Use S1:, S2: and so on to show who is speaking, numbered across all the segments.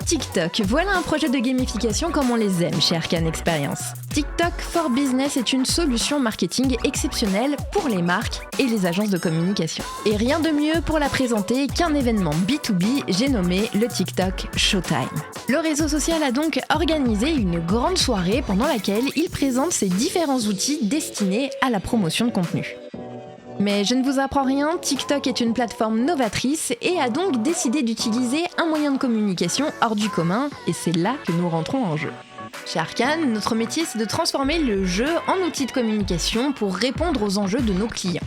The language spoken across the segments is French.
S1: TikTok, voilà un projet de gamification comme on les aime chez Arcane Experience. TikTok for Business est une solution marketing exceptionnelle pour les marques et les agences de communication. Et rien de mieux pour la présenter qu'un événement B2B, j'ai nommé le TikTok Showtime. Le réseau social a donc organisé une grande soirée pendant laquelle il présente ses différents outils destinés à la promotion de contenu. Mais je ne vous apprends rien, TikTok est une plateforme novatrice et a donc décidé d'utiliser un moyen de communication hors du commun, et c'est là que nous rentrons en jeu. Chez Arcane, notre métier c'est de transformer le jeu en outil de communication pour répondre aux enjeux de nos clients.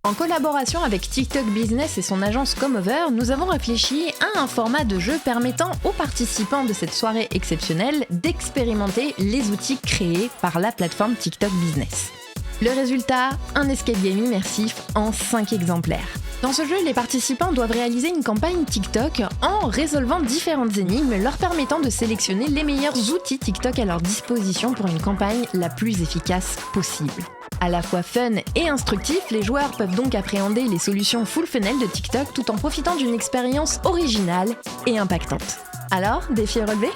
S1: En collaboration avec TikTok Business et son agence Comover, nous avons réfléchi à un format de jeu permettant aux participants de cette soirée exceptionnelle d'expérimenter les outils créés par la plateforme TikTok Business. Le résultat, un escape game immersif en 5 exemplaires. Dans ce jeu, les participants doivent réaliser une campagne TikTok en résolvant différentes énigmes leur permettant de sélectionner les meilleurs outils TikTok à leur disposition pour une campagne la plus efficace possible. À la fois fun et instructif, les joueurs peuvent donc appréhender les solutions full funnel de TikTok tout en profitant d'une expérience originale et impactante. Alors, défi relevé ?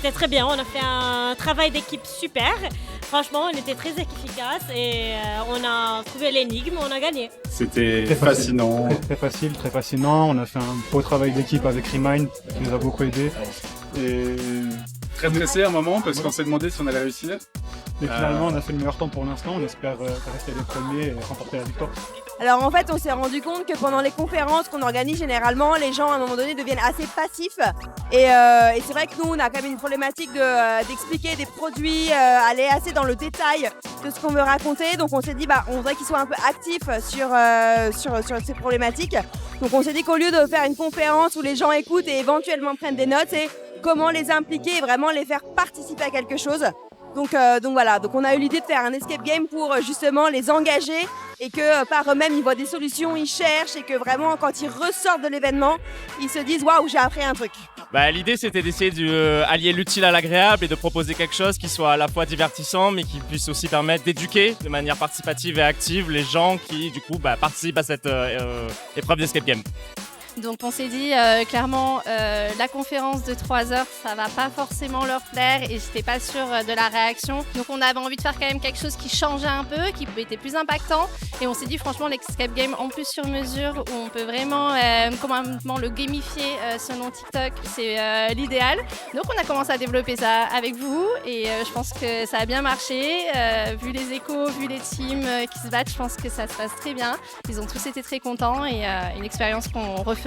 S2: C'était très bien, on a fait un travail d'équipe super. Franchement, on était très efficace et on a trouvé l'énigme, on a gagné.
S3: C'était fascinant.
S4: Très facile, très fascinant. On a fait un beau travail d'équipe avec Remind qui nous a beaucoup aidé.
S3: Et très pressé à un moment parce qu'on s'est demandé si on allait réussir.
S4: Et finalement, on a fait le meilleur temps pour l'instant. On espère rester les premiers et remporter la victoire.
S5: Alors en fait, on s'est rendu compte que pendant les conférences qu'on organise généralement, les gens à un moment donné deviennent assez passifs. Et c'est vrai que nous, on a quand même une problématique d'expliquer des produits, aller assez dans le détail de ce qu'on veut raconter. Donc on s'est dit, on voudrait qu'ils soient un peu actifs sur ces problématiques. Donc on s'est dit qu'au lieu de faire une conférence où les gens écoutent et éventuellement prennent des notes, c'est comment les impliquer et vraiment les faire participer à quelque chose. Donc voilà, donc on a eu l'idée de faire un escape game pour justement les engager et que par eux-mêmes ils voient des solutions, ils cherchent et que vraiment quand ils ressortent de l'événement, ils se disent waouh, j'ai appris un truc.
S6: L'idée c'était d'essayer d'allier l'utile à l'agréable et de proposer quelque chose qui soit à la fois divertissant mais qui puisse aussi permettre d'éduquer de manière participative et active les gens qui du coup participent à cette épreuve d'escape game.
S7: Donc on s'est dit clairement la conférence de 3 heures ça va pas forcément leur plaire et j'étais pas sûre de la réaction. Donc on avait envie de faire quand même quelque chose qui changeait un peu, qui était plus impactant et on s'est dit franchement l'escape game en plus sur mesure où on peut vraiment complètement le gamifier selon TikTok, c'est l'idéal. Donc on a commencé à développer ça avec vous et je pense que ça a bien marché. Vu les échos, vu les teams qui se battent, je pense que ça se passe très bien. Ils ont tous été très contents et une expérience qu'on refera.